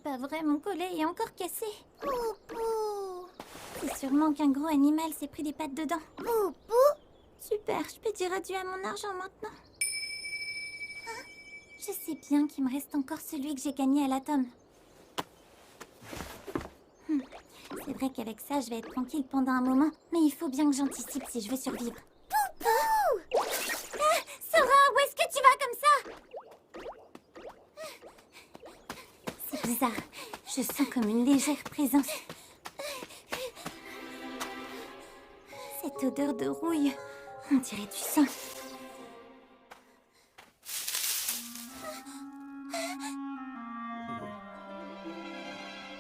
C'est pas vrai, mon collet est encore cassé. Poupou. C'est sûrement qu'un gros animal s'est pris des pattes dedans. Poupou. Super, je peux dire adieu à mon argent maintenant. Je sais bien qu'il me reste encore celui que j'ai gagné à l'atome. C'est vrai qu'avec ça, je vais être tranquille pendant un moment, mais il faut bien que j'anticipe si je veux survivre. Poupou. Sora, où est-ce que tu vas comme ça? C'est bizarre, je sens comme une légère présence. Cette odeur de rouille, on dirait du sang.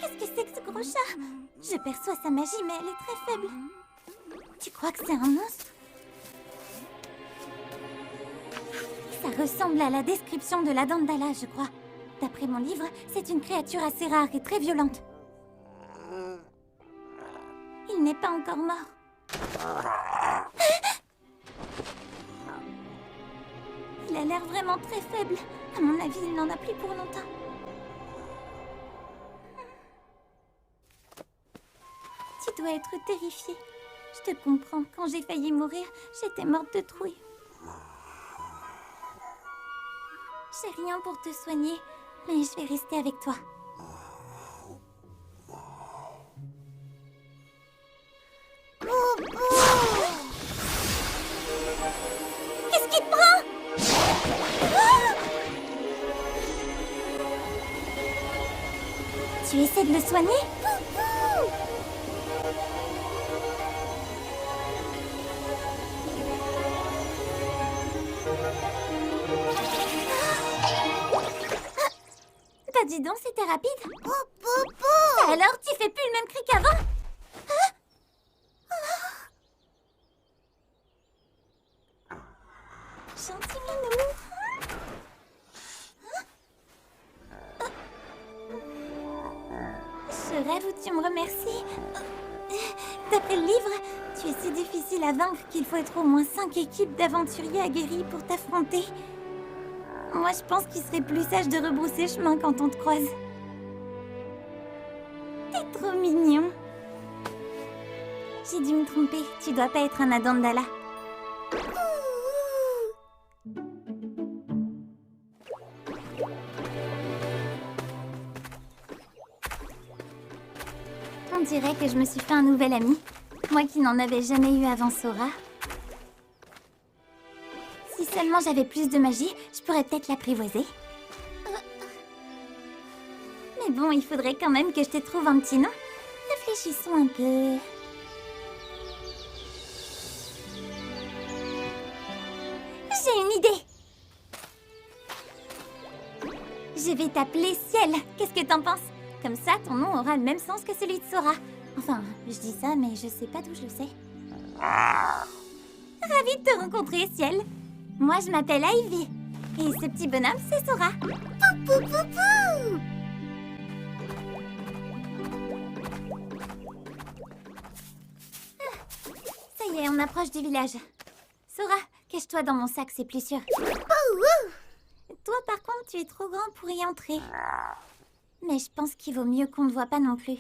Qu'est-ce que c'est que ce gros chat? Je perçois sa magie, mais elle est très faible. Tu crois que c'est un monstre? Ça ressemble à la description de la Dandala, je crois. D'après mon livre, c'est une créature assez rare et très violente. Il n'est pas encore mort. Il a l'air vraiment très faible. À mon avis, il n'en a plus pour longtemps. Tu dois être terrifiée. Je te comprends. Quand j'ai failli mourir, j'étais morte de trouille. J'ai rien pour te soigner, mais je vais rester avec toi. Qu'est-ce qui te prend? Tu essaies de le soigner? Bah dis donc, c'était rapide. Alors, tu fais plus le même cri qu'avant? Gentil minou. Je rêve où tu me remercies. D'après le livre, tu es si difficile à vaincre qu'il faut être au moins 5 équipes d'aventuriers aguerris pour t'affronter. Moi, je pense qu'il serait plus sage de rebrousser chemin quand on te croise. T'es trop mignon. J'ai dû me tromper. Tu dois pas être un Adandala. On dirait que je me suis fait un nouvel ami. Moi qui n'en avais jamais eu avant Sora. Si seulement j'avais plus de magie, je pourrais peut-être l'apprivoiser. Mais bon, il faudrait quand même que je te trouve un petit nom. Réfléchissons un peu. J'ai une idée. Je vais t'appeler Ciel. Qu'est-ce que t'en penses? Comme ça, ton nom aura le même sens que celui de Sora. Enfin, je dis ça, mais je sais pas d'où je le sais. Ravie de te rencontrer, Ciel. Moi, je m'appelle Ivy. Et ce petit bonhomme, c'est Sora. Poupou, poupou. Ça y est, on approche du village. Sora, cache-toi dans mon sac, c'est plus sûr. Toi, par contre, tu es trop grand pour y entrer. Mais je pense qu'il vaut mieux qu'on ne voit pas non plus.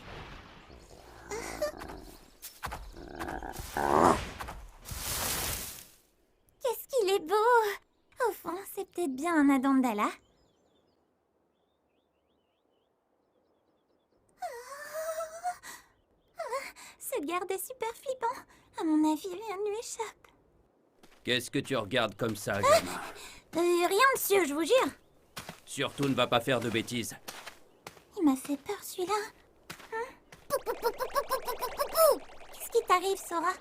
Qu'est-ce qu'il est beau! Au fond, c'est peut-être bien un Adandala. Ce garde est super flippant. À mon avis, rien ne lui échappe. Qu'est-ce que tu regardes comme ça, gamin? Rien, monsieur, je vous jure. Surtout ne va pas faire de bêtises. Il m'a fait peur, celui-là. Qu'est-ce qui t'arrive, Sora?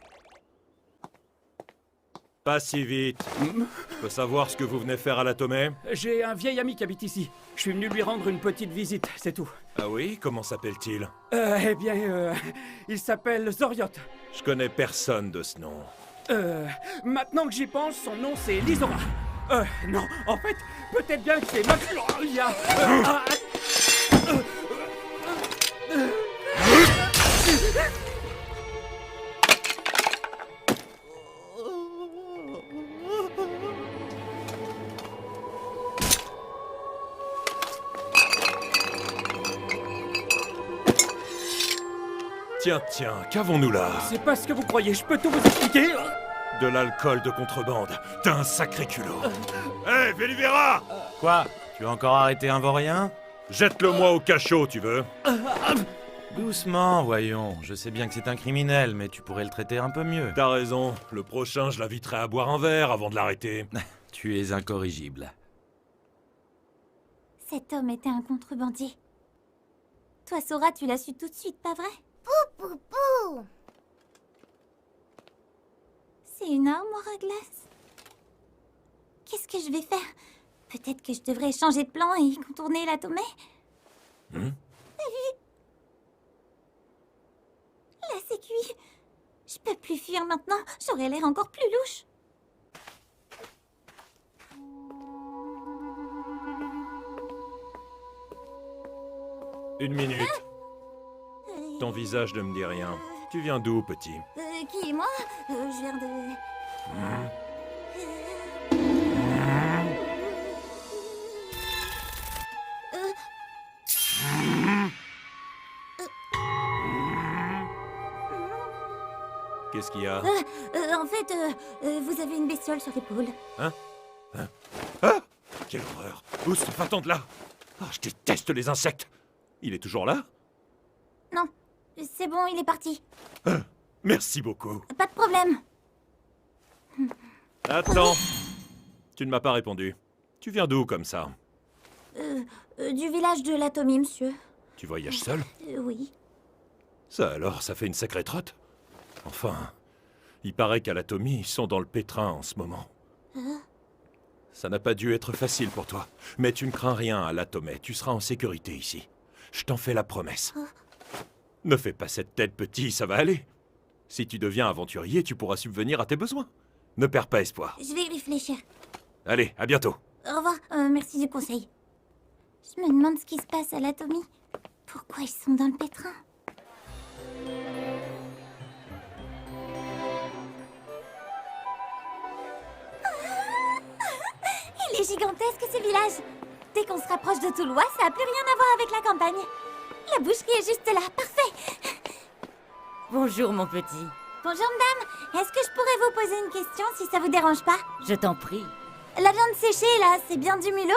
Pas si vite. Je peux savoir ce que vous venez faire à la Tomé? J'ai un vieil ami qui habite ici. Je suis venu lui rendre une petite visite, c'est tout. Ah oui? Comment s'appelle-t-il? Eh bien, il s'appelle Zoriot. Je connais personne de ce nom. Maintenant que j'y pense, son nom c'est Lizora. Non, en fait, peut-être bien que c'est Magloria. Tiens, qu'avons-nous là? C'est pas ce que vous croyez, je peux tout vous expliquer. De l'alcool de contrebande. T'as un sacré culot. Hé, Velivera! Quoi? Tu as encore arrêté un vaurien? Jette-le-moi au cachot, tu veux? Doucement, voyons. Je sais bien que c'est un criminel, mais tu pourrais le traiter un peu mieux. T'as raison. Le prochain, je l'inviterai à boire un verre avant de l'arrêter. Tu es incorrigible. Cet homme était un contrebandier. Toi, Sora, tu l'as su tout de suite, pas vrai? Pou pou. C'est une armoire à glace. Qu'est-ce que je vais faire? Peut-être que je devrais changer de plan et contourner la Tomei? Là, c'est cuit. Je peux plus fuir maintenant. J'aurais l'air encore plus louche. Une minute. Ton visage ne me dit rien. Tu viens d'où, petit? Qui, moi? Je viens de... Qu'est-ce qu'il y a? en fait, vous avez une bestiole sur l'épaule. Ah! Quelle horreur! Ouf, attends de là! Ah, je déteste les insectes! Il est toujours là? Non, c'est bon, il est parti. Merci beaucoup. Pas de problème. Attends. Tu ne m'as pas répondu. Tu viens d'où comme ça? Du village de l'Atomie, monsieur. Tu voyages seul? Oui. Ça alors, ça fait une sacrée trotte. Enfin, il paraît qu'à l'Atomie, ils sont dans le pétrin en ce moment. Ça n'a pas dû être facile pour toi. Mais tu ne crains rien à l'Atomie, tu seras en sécurité ici. Je t'en fais la promesse. Ne fais pas cette tête, petit, ça va aller. Si tu deviens aventurier, tu pourras subvenir à tes besoins. Ne perds pas espoir. Je vais y réfléchir. Allez, à bientôt. Au revoir, merci du conseil. Je me demande ce qui se passe à l'Atomie. Pourquoi ils sont dans le pétrin? Il est gigantesque ce village. Dès qu'on se rapproche de Toulois, ça n'a plus rien à voir avec la campagne. La boucherie est juste là, parfait. Bonjour mon petit. Bonjour madame, est-ce que je pourrais vous poser une question si ça vous dérange pas? Je t'en prie. La viande séchée là, c'est bien du mulot?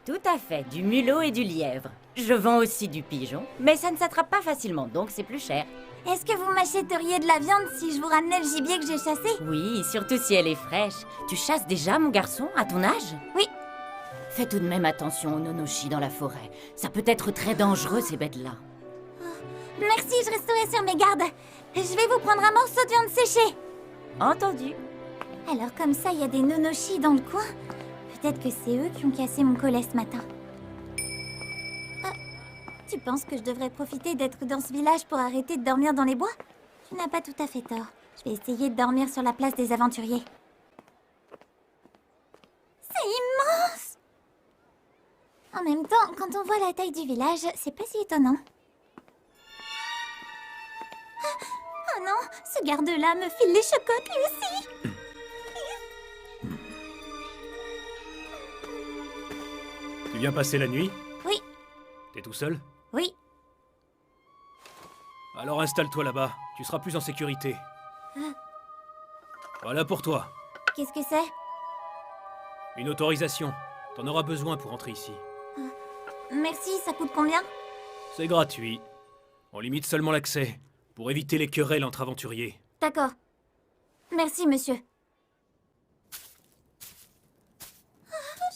Tout à fait, du mulot et du lièvre. Je vends aussi du pigeon, mais ça ne s'attrape pas facilement, donc c'est plus cher. Est-ce que vous m'achèteriez de la viande si je vous ramenais le gibier que j'ai chassé? Oui, surtout si elle est fraîche. Tu chasses déjà, mon garçon, à ton âge? Oui. Fais tout de même attention aux nonoshi dans la forêt. Ça peut être très dangereux, ces bêtes-là. Merci, je resterai sur mes gardes. Je vais vous prendre un morceau de viande séchée. Entendu. Alors comme ça, il y a des nonoshi dans le coin. Peut-être que c'est eux qui ont cassé mon collet ce matin. Ah, tu penses que je devrais profiter d'être dans ce village pour arrêter de dormir dans les bois? Tu n'as pas tout à fait tort. Je vais essayer de dormir sur la place des aventuriers. C'est immense! En même temps, quand on voit la taille du village, c'est pas si étonnant. Oh non, ce garde-là me file les chocottes lui aussi! Tu viens passer la nuit? Oui, T'es tout seul? oui. Alors installe-toi là-bas, tu seras plus en sécurité. Voilà pour toi. Qu'est-ce que c'est? Une autorisation. T'en auras besoin pour entrer ici. Merci, ça coûte combien? C'est gratuit. On limite seulement l'accès, pour éviter les querelles entre aventuriers. D'accord. Merci, monsieur.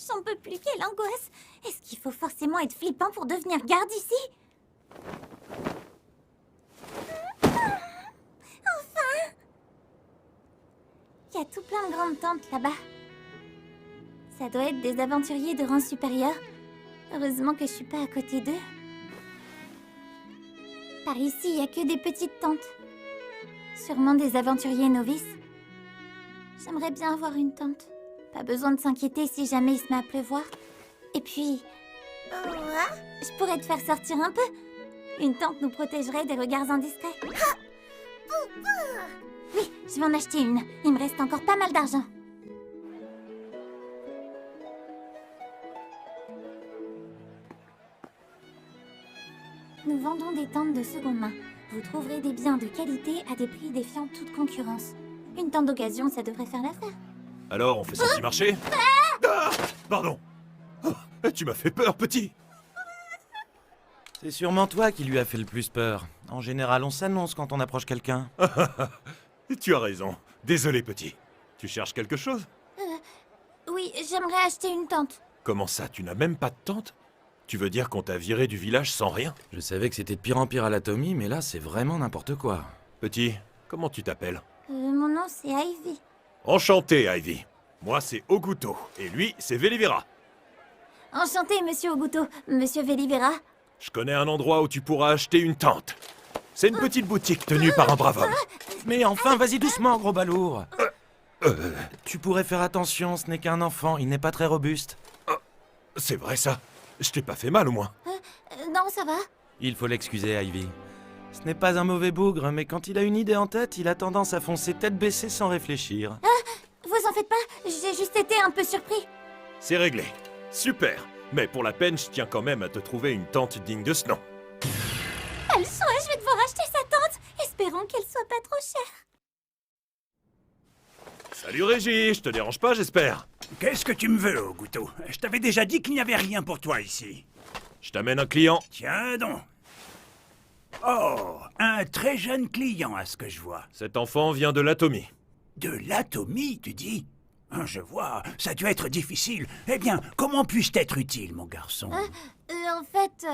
J'en peux plus, quelle angoisse! Est-ce qu'il faut forcément être flippant pour devenir garde ici? Enfin! Il y a tout plein de grandes tentes là-bas. Ça doit être des aventuriers de rang supérieur. Heureusement que je suis pas à côté d'eux. Par ici, il y a que des petites tentes. Sûrement des aventuriers novices. J'aimerais bien avoir une tente. Pas besoin de s'inquiéter si jamais il se met à pleuvoir. Et puis, je pourrais te faire sortir un peu. Une tente nous protégerait des regards indiscrets. Oui, je vais en acheter une. Il me reste encore pas mal d'argent. Nous vendons des tentes de seconde main. Vous trouverez des biens de qualité à des prix défiant toute concurrence. Une tente d'occasion, ça devrait faire l'affaire. Alors, on fait son petit marché? Ah, pardon. Oh, tu m'as fait peur, petit. C'est sûrement toi qui lui a fait le plus peur. En général, on s'annonce quand on approche quelqu'un. Tu as raison. Désolé, petit. Tu cherches quelque chose? Oui, j'aimerais acheter une tente. Comment ça, tu n'as même pas de tente? Tu veux dire qu'on t'a viré du village sans rien? Je savais que c'était de pire en pire à l'Atomy, mais là, c'est vraiment n'importe quoi. Petit, comment tu t'appelles? Mon nom, c'est Ivy. Enchanté, Ivy. Moi, c'est Oguto. Et lui, c'est Velivera. Enchanté, Monsieur Oguto. Monsieur Velivera. Je connais un endroit où tu pourras acheter une tente. C'est une petite boutique tenue par un brave homme. Mais enfin, vas-y doucement, gros balourd. Tu pourrais faire attention, ce n'est qu'un enfant, il n'est pas très robuste. C'est vrai, ça? Je t'ai pas fait mal, au moins. Non, ça va. Il faut l'excuser, Ivy. Ce n'est pas un mauvais bougre, mais quand il a une idée en tête, il a tendance à foncer tête baissée sans réfléchir. Vous en faites pas, j'ai juste été un peu surpris. C'est réglé. Super. Mais pour la peine, je tiens quand même à te trouver une tente digne de ce nom. Pas le choix, je vais devoir acheter sa tente. Espérons qu'elle soit pas trop chère. Salut Régis, je te dérange pas, j'espère? Qu'est-ce que tu me veux, Oguto? Je t'avais déjà dit qu'il n'y avait rien pour toi ici. Je t'amène un client. Tiens donc. Oh, un très jeune client à ce que je vois. Cet enfant vient de l'Atomy. De l'Atomy, tu dis? Je vois, ça a dû être difficile. Eh bien, comment puis-je t'être utile, mon garçon? En fait,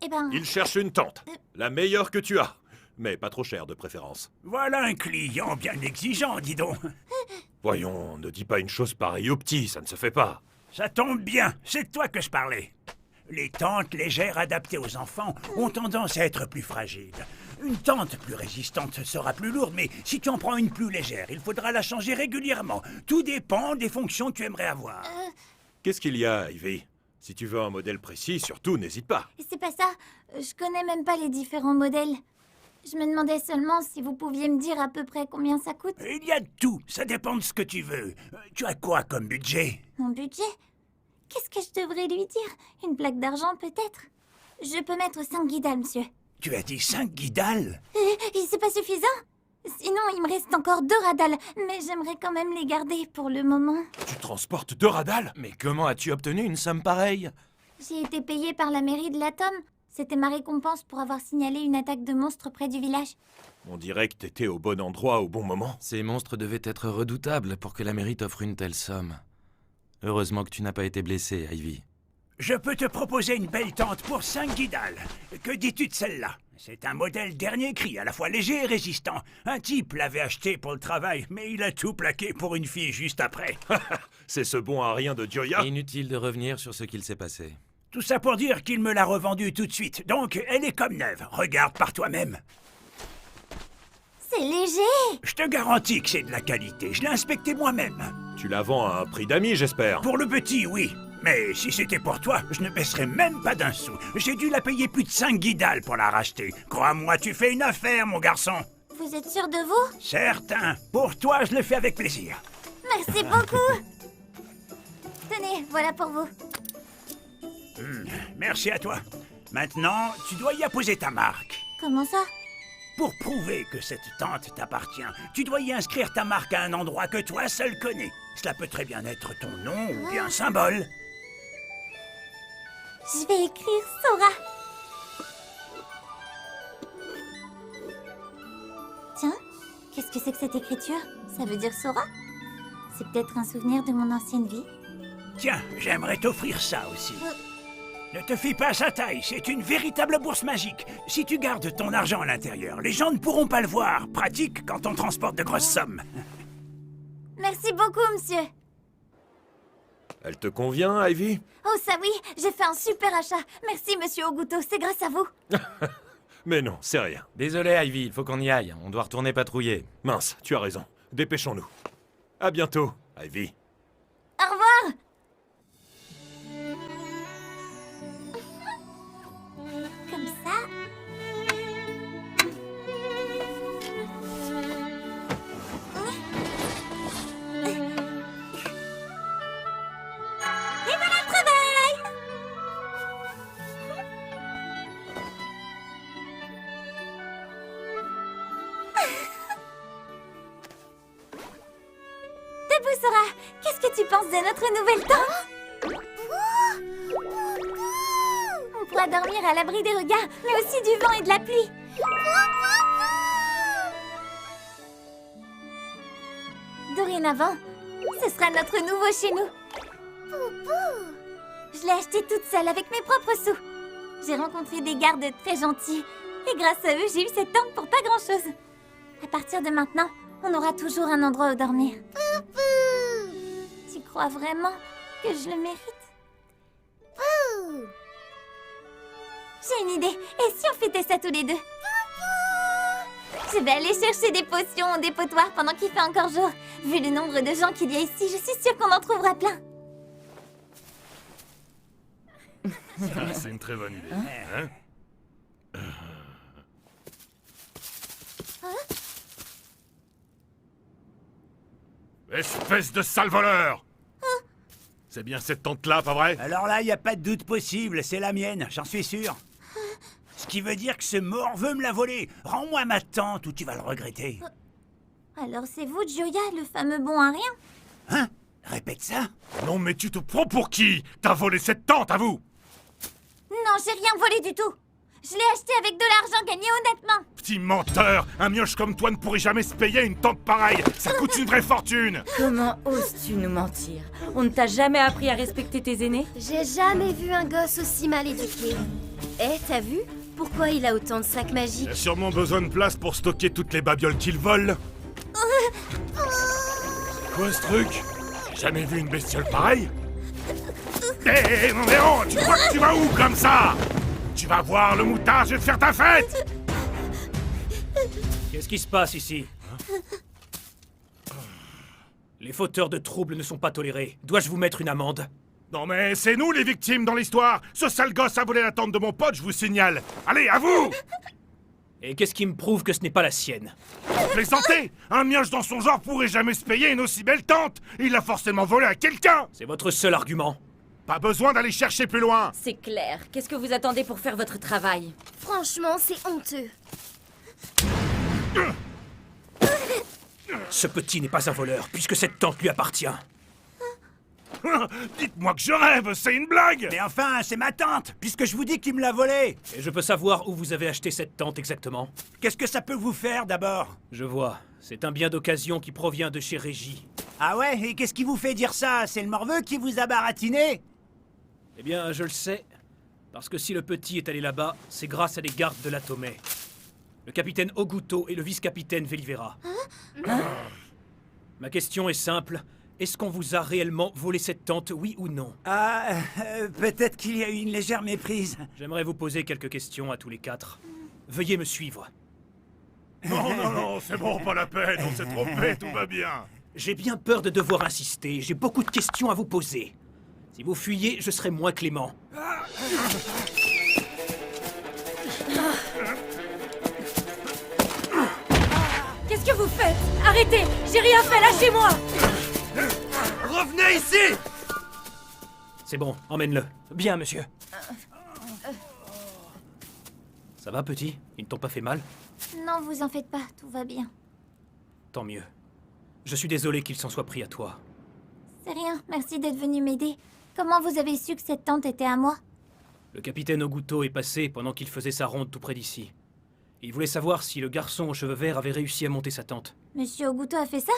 eh ben... Il cherche une tente. La meilleure que tu as. Mais pas trop chère, de préférence. Voilà un client bien exigeant, dis donc. Voyons, ne dis pas une chose pareille au petit, ça ne se fait pas. Ça tombe bien, c'est de toi que je parlais. Les tentes légères adaptées aux enfants ont tendance à être plus fragiles. Une tente plus résistante sera plus lourde, mais si tu en prends une plus légère, il faudra la changer régulièrement. Tout dépend des fonctions que tu aimerais avoir. Qu'est-ce qu'il y a, Ivy? Si tu veux un modèle précis, surtout, n'hésite pas. C'est pas ça, je connais même pas les différents modèles. Je me demandais seulement si vous pouviez me dire à peu près combien ça coûte. Il y a de tout, ça dépend de ce que tu veux. Tu as quoi comme budget? Mon budget? Qu'est-ce que je devrais lui dire? Une plaque d'argent peut-être? Je peux mettre 5 guidales, monsieur. Tu as dit 5 guidales? C'est pas suffisant? Sinon, il me reste encore 2 radals, mais j'aimerais quand même les garder pour le moment. Tu transportes 2 radals? Mais comment as-tu obtenu une somme pareille? J'ai été payée par la mairie de l'Atome. C'était ma récompense pour avoir signalé une attaque de monstres près du village. On dirait que t'étais au bon endroit au bon moment. Ces monstres devaient être redoutables pour que la mairie t'offre une telle somme. Heureusement que tu n'as pas été blessé, Ivy. Je peux te proposer une belle tente pour 5 guidales. Que dis-tu de celle-là? C'est un modèle dernier cri, à la fois léger et résistant. Un type l'avait acheté pour le travail, mais il a tout plaqué pour une fille juste après. C'est ce bon à rien de Joya? Inutile de revenir sur ce qu'il s'est passé. Tout ça pour dire qu'il me l'a revendue tout de suite, donc elle est comme neuve. Regarde par toi-même. C'est léger! Je te garantis que c'est de la qualité, je l'ai inspecté moi-même. Tu la vends à un prix d'ami, j'espère. Pour le petit, oui. Mais si c'était pour toi, je ne baisserais même pas d'un sou. J'ai dû la payer plus de 5 guidales pour la racheter. Crois-moi, tu fais une affaire, mon garçon. Vous êtes sûr de vous? Certain. Pour toi, je le fais avec plaisir. Merci beaucoup! Tenez, voilà pour vous. Merci à toi. Maintenant, tu dois y apposer ta marque. Comment ça? Pour prouver que cette tente t'appartient, tu dois y inscrire ta marque à un endroit que toi seul connais. Cela peut très bien être ton nom ou bien un symbole. Je vais écrire Sora. Tiens, qu'est-ce que c'est que cette écriture? Ça veut dire Sora? C'est peut-être un souvenir de mon ancienne vie. Tiens, j'aimerais t'offrir ça aussi. Ne te fie pas à sa taille, c'est une véritable bourse magique. Si tu gardes ton argent à l'intérieur, les gens ne pourront pas le voir. Pratique quand on transporte de grosses sommes. Merci beaucoup, monsieur. Elle te convient, Ivy? Oh, ça oui, j'ai fait un super achat. Merci, monsieur Oguto, c'est grâce à vous. Mais non, c'est rien. Désolé, Ivy, il faut qu'on y aille. On doit retourner patrouiller. Mince, tu as raison. Dépêchons-nous. À bientôt, Ivy. Au revoir. Comme ça. Et voilà le travail. tu penses de notre nouvelle tente? On pourra dormir à l'abri des regards, mais aussi du vent et de la pluie. Dorénavant, ce sera notre nouveau chez nous. Je l'ai acheté toute seule avec mes propres sous. J'ai rencontré des gardes très gentils. Et grâce à eux, j'ai eu cette tente pour pas grand-chose. À partir de maintenant, on aura toujours un endroit où dormir. Tu crois vraiment que je le mérite? J'ai une idée. Et si on fêtait ça tous les deux? Je vais aller chercher des potions au dépotoir pendant qu'il fait encore jour. Vu le nombre de gens qu'il y a ici, je suis sûre qu'on en trouvera plein. C'est une très bonne idée. Hein? Espèce de sale voleur! C'est bien cette tente-là, pas vrai? Alors là, y a pas de doute possible, c'est la mienne, j'en suis sûr. Ce qui veut dire que ce mort veut me la voler. Rends-moi ma tente ou tu vas le regretter. Alors c'est vous, Gioia, le fameux bon à rien? Hein? Répète ça. Non mais tu te prends pour qui? T'as volé cette tente, à vous! Non, j'ai rien volé du tout. Je l'ai acheté avec de l'argent gagné honnêtement. Petit menteur! Un mioche comme toi ne pourrait jamais se payer une tente pareille! Ça coûte une vraie fortune! Comment oses-tu nous mentir? On ne t'a jamais appris à respecter tes aînés? J'ai jamais vu un gosse aussi mal éduqué. Eh, t'as vu? Pourquoi il a autant de sacs Il magiques? a sûrement besoin de place pour stocker toutes les babioles qu'il vole. Quoi ce truc? J'ai jamais vu une bestiole pareille. Hé, mon héros, tu crois que tu vas où comme ça? Tu vas voir le moutard, je vais te faire ta fête! Qu'est-ce qui se passe ici? Les fauteurs de troubles ne sont pas tolérés. Dois-je vous mettre une amende? Non mais c'est nous les victimes dans l'histoire. Ce sale gosse a volé la tente de mon pote, je vous signale. Allez, à vous! Et qu'est-ce qui me prouve que ce n'est pas la sienne? Plaisantez! Un mioche dans son genre pourrait jamais se payer une aussi belle tente. Il l'a forcément volé à quelqu'un. C'est votre seul argument? Pas besoin d'aller chercher plus loin. C'est clair. Qu'est-ce que vous attendez pour faire votre travail? Franchement, c'est honteux. Ce petit n'est pas un voleur, puisque cette tente lui appartient. Dites-moi que je rêve, c'est une blague! Mais enfin, c'est ma tante, puisque je vous dis qu'il me l'a volée. Et je peux savoir où vous avez acheté cette tente exactement? Qu'est-ce que ça peut vous faire d'abord? Je vois. C'est un bien d'occasion qui provient de chez Régie. Ah ouais? Et qu'est-ce qui vous fait dire ça? C'est le morveux qui vous a baratiné? Eh bien, je le sais. Parce que si le petit est allé là-bas, c'est grâce à des gardes de la Tomei. Le capitaine Oguto et le vice-capitaine Velivera. Ma question est simple. Est-ce qu'on vous a réellement volé cette tente, oui ou non? Ah, peut-être qu'il y a eu une légère méprise. J'aimerais vous poser quelques questions à tous les quatre. Veuillez me suivre. Non, non, non, c'est bon, pas la peine, on s'est trompé, tout va bien. J'ai bien peur de devoir insister. J'ai beaucoup de questions à vous poser. Si vous fuyez, je serai moins clément. Qu'est-ce que vous faites? Arrêtez! J'ai rien fait, lâchez-moi! Revenez ici! C'est bon, emmène-le. Bien, monsieur. Ça va, petit? Ils ne t'ont pas fait mal? Non, vous en faites pas, tout va bien. Tant mieux. Je suis désolé qu'il s'en soit pris à toi. C'est rien, merci d'être venu m'aider. Comment vous avez su que cette tente était à moi? Le capitaine Oguto est passé pendant qu'il faisait sa ronde tout près d'ici. Il voulait savoir si le garçon aux cheveux verts avait réussi à monter sa tente. Monsieur Oguto a fait ça?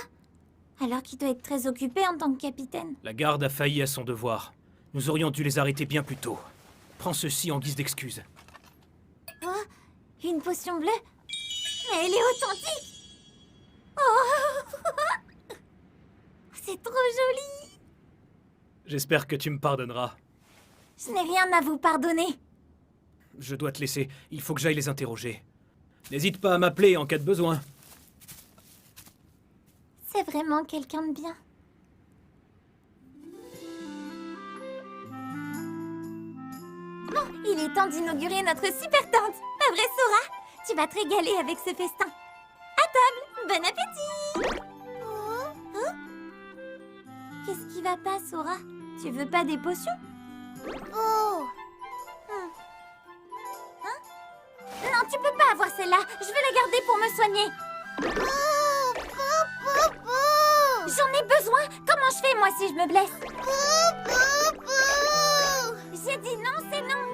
Alors qu'il doit être très occupé en tant que capitaine. La garde a failli à son devoir. Nous aurions dû les arrêter bien plus tôt. Prends ceci en guise d'excuse. Oh, une potion bleue? Mais elle est authentique! Oh! C'est trop joli! J'espère que tu me pardonneras. Je n'ai rien à vous pardonner. Je dois te laisser. Il faut que j'aille les interroger. N'hésite pas à m'appeler en cas de besoin. C'est vraiment quelqu'un de bien. Bon, il est temps d'inaugurer notre super tente. Pas vrai, Sora? Tu vas te régaler avec ce festin. À table, bon appétit! Hein? Qu'est-ce qui va pas, Sora? Tu veux pas des potions? Oh! Non, tu peux pas avoir celle-là. Je vais la garder pour me soigner. Oh! Pou, pou, pou. J'en ai besoin. Comment je fais, moi, si je me blesse? J'ai dit non, c'est non.